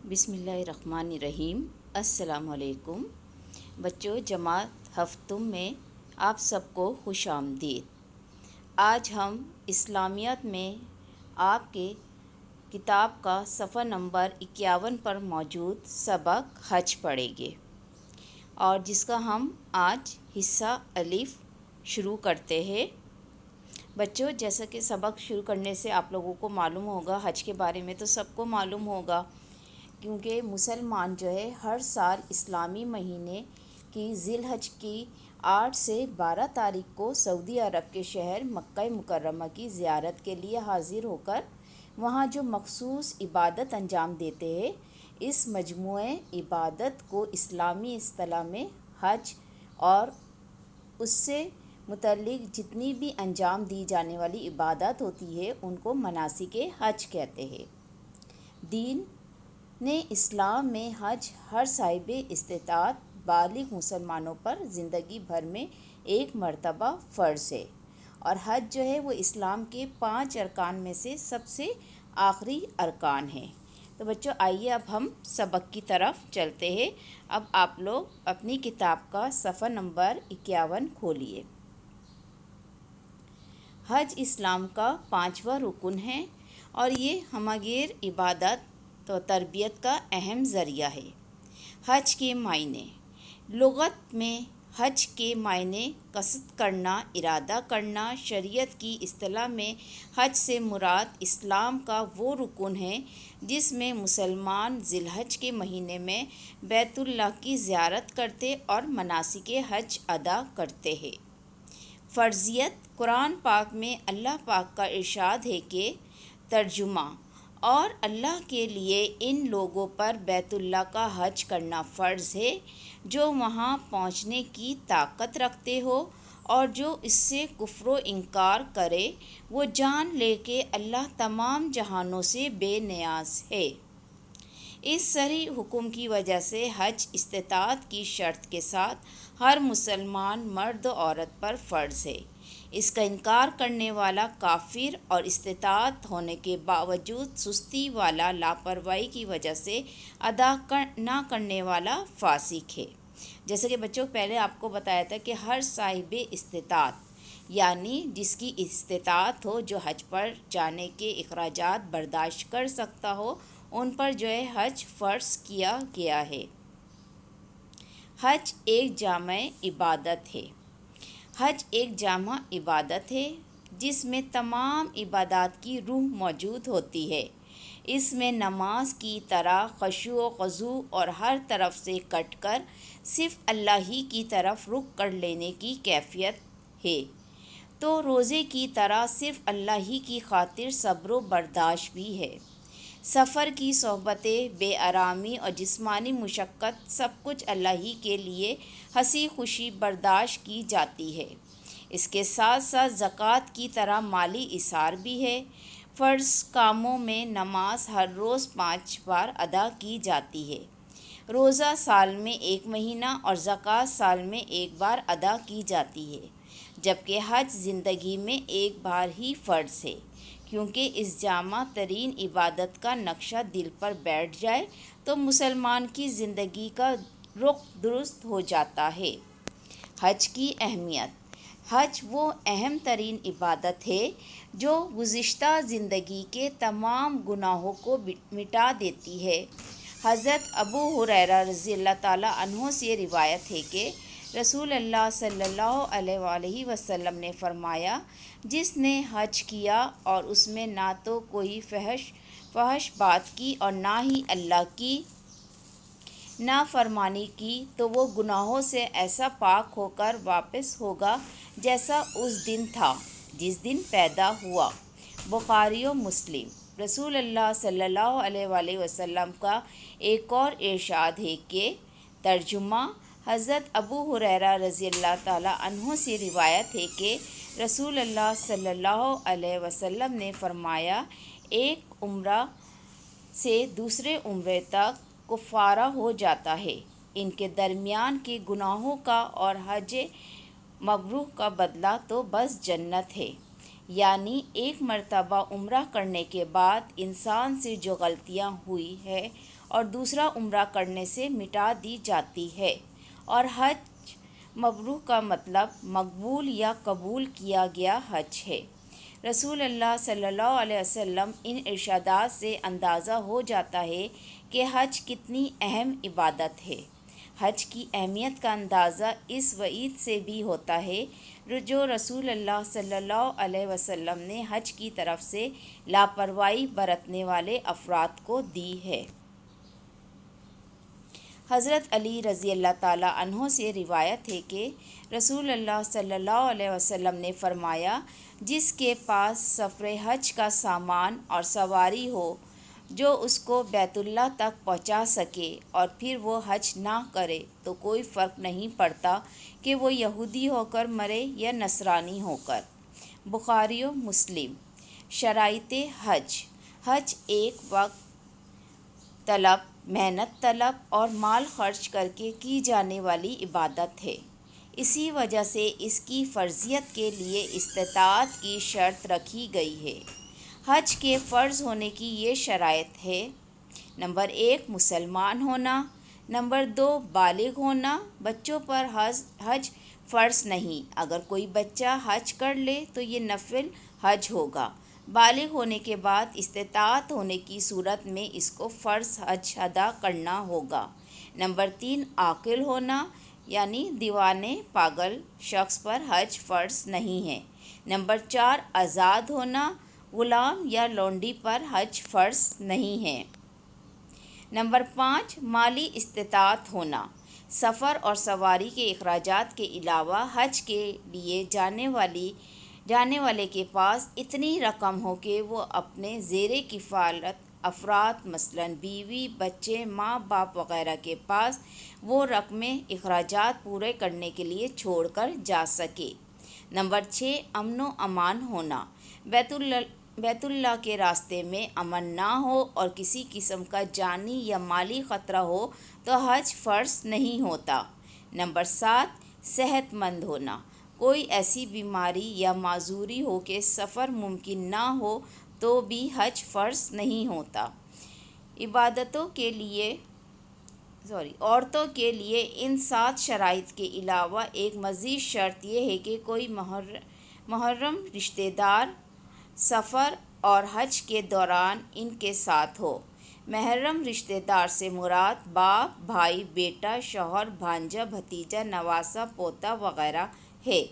بسم اللہ الرحمن الرحیم۔ السلام علیکم بچوں، جماعت ہفتم میں آپ سب کو خوش آمدید۔ آج ہم اسلامیات میں آپ کے کتاب کا صفحہ نمبر 51 پر موجود سبق حج پڑھیں گے، اور جس کا ہم آج حصہ الف شروع کرتے ہیں۔ بچوں، جیسا کہ سبق شروع کرنے سے آپ لوگوں کو معلوم ہوگا، حج کے بارے میں تو سب کو معلوم ہوگا، کیونکہ مسلمان جو ہے ہر سال اسلامی مہینے کی ذی الحج کی 8 سے 12 تاریخ کو سعودی عرب کے شہر مکہ مکرمہ کی زیارت کے لیے حاضر ہو کر وہاں جو مخصوص عبادت انجام دیتے ہیں، اس مجموعہ عبادت کو اسلامی اصطلاح میں حج اور اس سے متعلق جتنی بھی انجام دی جانے والی عبادت ہوتی ہے ان کو مناسک حج کہتے ہیں۔ دین نے اسلام میں حج ہر صاحب استطاعت بالغ مسلمانوں پر زندگی بھر میں ایک مرتبہ فرض ہے، اور حج جو ہے وہ اسلام کے 5 ارکان میں سے سب سے آخری ارکان ہے۔ تو بچوں، آئیے اب ہم سبق کی طرف چلتے ہیں۔ اب آپ لوگ اپنی کتاب کا صفحہ نمبر 51 کھولیے۔ حج اسلام کا 5واں رکن ہے، اور یہ ہمگیر عبادت تو تربیت کا اہم ذریعہ ہے۔ حج کے معنی۔ لغت میں حج کے معنی قصد کرنا، ارادہ کرنا۔ شریعت کی اصطلاح میں حج سے مراد اسلام کا وہ رکن ہے جس میں مسلمان ذی الحج کے مہینے میں بیت اللہ کی زیارت کرتے اور مناسک حج ادا کرتے ہیں۔ فرضیت۔ قرآن پاک میں اللہ پاک کا ارشاد ہے کہ ترجمہ، اور اللہ کے لیے ان لوگوں پر بیت اللہ کا حج کرنا فرض ہے جو وہاں پہنچنے کی طاقت رکھتے ہو، اور جو اس سے کفر و انکار کرے وہ جان لے کہ اللہ تمام جہانوں سے بے نیاز ہے۔ اس صریح حکم کی وجہ سے حج استطاعت کی شرط کے ساتھ ہر مسلمان مرد و عورت پر فرض ہے۔ اس کا انکار کرنے والا کافر اور استطاعت ہونے کے باوجود سستی والا، لاپرواہی کی وجہ سے ادا نہ کرنے والا فاسق ہے۔ جیسا کہ بچوں پہلے آپ کو بتایا تھا کہ ہر صاحب استطاعت، یعنی جس کی استطاعت ہو، جو حج پر جانے کے اخراجات برداشت کر سکتا ہو، ان پر جو ہے حج فرض کیا گیا ہے۔ حج ایک جامع عبادت ہے۔ حج ایک جامع عبادت ہے جس میں تمام عبادات کی روح موجود ہوتی ہے۔ اس میں نماز کی طرح خشوع و خضوع اور ہر طرف سے کٹ کر صرف اللہ ہی کی طرف رخ کر لینے کی کیفیت ہے، تو روزے کی طرح صرف اللہ ہی کی خاطر صبر و برداشت بھی ہے۔ سفر کی صحبتیں، بے آرامی اور جسمانی مشقت، سب کچھ اللہ ہی کے لیے ہنسی خوشی برداشت کی جاتی ہے۔ اس کے ساتھ ساتھ زکوٰۃ کی طرح مالی ایثار بھی ہے۔ فرض کاموں میں نماز ہر روز 5 بار ادا کی جاتی ہے۔ روزہ سال میں 1 مہینہ اور زکوٰۃ سال میں 1 بار ادا کی جاتی ہے، جبکہ حج زندگی میں 1 بار ہی فرض ہے، کیونکہ اس جامع ترین عبادت کا نقشہ دل پر بیٹھ جائے تو مسلمان کی زندگی کا رخ درست ہو جاتا ہے۔ حج کی اہمیت۔ حج وہ اہم ترین عبادت ہے جو گزشتہ زندگی کے تمام گناہوں کو مٹا دیتی ہے۔ حضرت ابو ہریرہ رضی اللہ تعالیٰ عنہ سے روایت ہے کہ رسول اللہ صلی اللہ علیہ وآلہ وسلم نے فرمایا، جس نے حج کیا اور اس میں نہ تو کوئی فحش بات کی اور نہ ہی اللہ کی نافرمانی کی، تو وہ گناہوں سے ایسا پاک ہو کر واپس ہوگا جیسا اس دن تھا جس دن پیدا ہوا۔ بخاری و مسلم۔ رسول اللہ صلی اللہ علیہ وآلہ وسلم کا ایک اور ارشاد ہے کہ ترجمہ، حضرت ابو ہریرہ رضی اللہ تعالیٰ عنہ سے روایت ہے کہ رسول اللہ صلی اللہ علیہ وسلم نے فرمایا، ایک عمرہ سے دوسرے عمرے تک کفارہ ہو جاتا ہے ان کے درمیان کے گناہوں کا، اور حج مبرور کا بدلہ تو بس جنت ہے۔ یعنی ایک مرتبہ عمرہ کرنے کے بعد انسان سے جو غلطیاں ہوئی ہے اور دوسرا عمرہ کرنے سے مٹا دی جاتی ہے۔ اور حج مبرور کا مطلب مقبول یا قبول کیا گیا حج ہے۔ رسول اللہ صلی اللہ علیہ وسلم ان ارشادات سے اندازہ ہو جاتا ہے کہ حج کتنی اہم عبادت ہے۔ حج کی اہمیت کا اندازہ اس وعید سے بھی ہوتا ہے جو رسول اللہ صلی اللہ علیہ وسلم نے حج کی طرف سے لاپرواہی برتنے والے افراد کو دی ہے۔ حضرت علی رضی اللہ تعالیٰ عنہ سے روایت ہے کہ رسول اللہ صلی اللہ علیہ وسلم نے فرمایا، جس کے پاس سفر حج کا سامان اور سواری ہو جو اس کو بیت اللہ تک پہنچا سکے اور پھر وہ حج نہ کرے تو کوئی فرق نہیں پڑتا کہ وہ یہودی ہو کر مرے یا نصرانی ہو کر۔ بخاری و مسلم۔ شرائط حج۔ حج ایک وقت طلب، محنت طلب اور مال خرچ کر کے کی جانے والی عبادت ہے۔ اسی وجہ سے اس کی فرضیت کے لیے استطاعت کی شرط رکھی گئی ہے۔ حج کے فرض ہونے کی یہ شرائط ہے: نمبر 1 مسلمان ہونا، نمبر 2 بالغ ہونا۔ بچوں پر حج فرض نہیں، اگر کوئی بچہ حج کر لے تو یہ نفل حج ہوگا۔ بالغ ہونے کے بعد استطاعت ہونے کی صورت میں اس کو فرض حج ادا کرنا ہوگا۔ نمبر 3 عاقل ہونا، یعنی دیوانے پاگل شخص پر حج فرض نہیں ہے۔ نمبر 4 آزاد ہونا، غلام یا لونڈی پر حج فرض نہیں ہے۔ نمبر 5 مالی استطاعت ہونا، سفر اور سواری کے اخراجات کے علاوہ حج کے لیے جانے والے کے پاس اتنی رقم ہو کہ وہ اپنے زیر کفالت افراد مثلاً بیوی، بچے، ماں باپ وغیرہ کے پاس وہ رقمیں اخراجات پورے کرنے کے لیے چھوڑ کر جا سکے۔ نمبر 6 امن و امان ہونا، بیت اللہ کے راستے میں امن نہ ہو اور کسی قسم کا جانی یا مالی خطرہ ہو تو حج فرض نہیں ہوتا۔ نمبر 7 صحت مند ہونا، کوئی ایسی بیماری یا معذوری ہو کہ سفر ممکن نہ ہو تو بھی حج فرض نہیں ہوتا۔ عورتوں کے لیے ان 7 شرائط کے علاوہ ایک مزید شرط یہ ہے کہ کوئی محرم رشتہ دار سفر اور حج کے دوران ان کے ساتھ ہو۔ محرم رشتہ دار سے مراد باپ، بھائی، بیٹا، شوہر، بھانجا، بھتیجا، نواسہ، پوتا وغیرہ ہے۔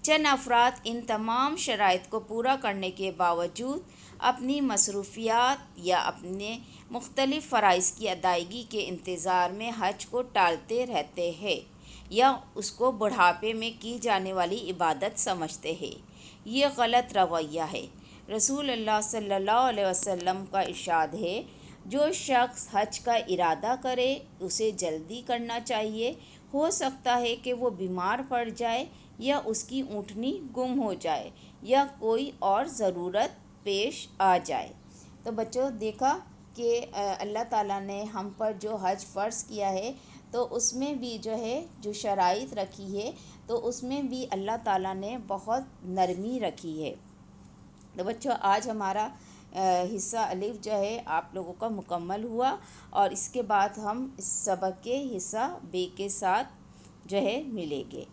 چند افراد ان تمام شرائط کو پورا کرنے کے باوجود اپنی مصروفیات یا اپنے مختلف فرائض کی ادائیگی کے انتظار میں حج کو ٹالتے رہتے ہیں یا اس کو بڑھاپے میں کی جانے والی عبادت سمجھتے ہیں۔ یہ غلط رویہ ہے۔ رسول اللہ صلی اللہ علیہ وسلم کا ارشاد ہے، جو شخص حج کا ارادہ کرے اسے جلدی کرنا چاہیے، ہو سکتا ہے کہ وہ بیمار پڑ جائے یا اس کی اونٹنی گم ہو جائے یا کوئی اور ضرورت پیش آ جائے۔ تو بچوں دیکھا کہ اللہ تعالیٰ نے ہم پر جو حج فرض کیا ہے تو اس میں بھی جو شرائط رکھی ہے تو اس میں بھی اللہ تعالیٰ نے بہت نرمی رکھی ہے۔ تو بچوں آج ہمارا حصہ الف آپ لوگوں کا مکمل ہوا اور اس کے بعد ہم اس سبق کے حصہ ب کے ساتھ ملیں گے۔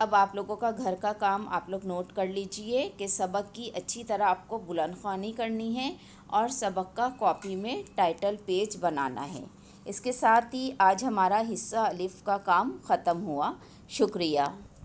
اب آپ لوگوں کا گھر کا کام آپ لوگ نوٹ کر لیجئے کہ سبق کی اچھی طرح آپ کو بلند خوانی کرنی ہے اور سبق کا کاپی میں ٹائٹل پیج بنانا ہے۔ اس کے ساتھ ہی آج ہمارا حصہ الف کا کام ختم ہوا۔ شکریہ۔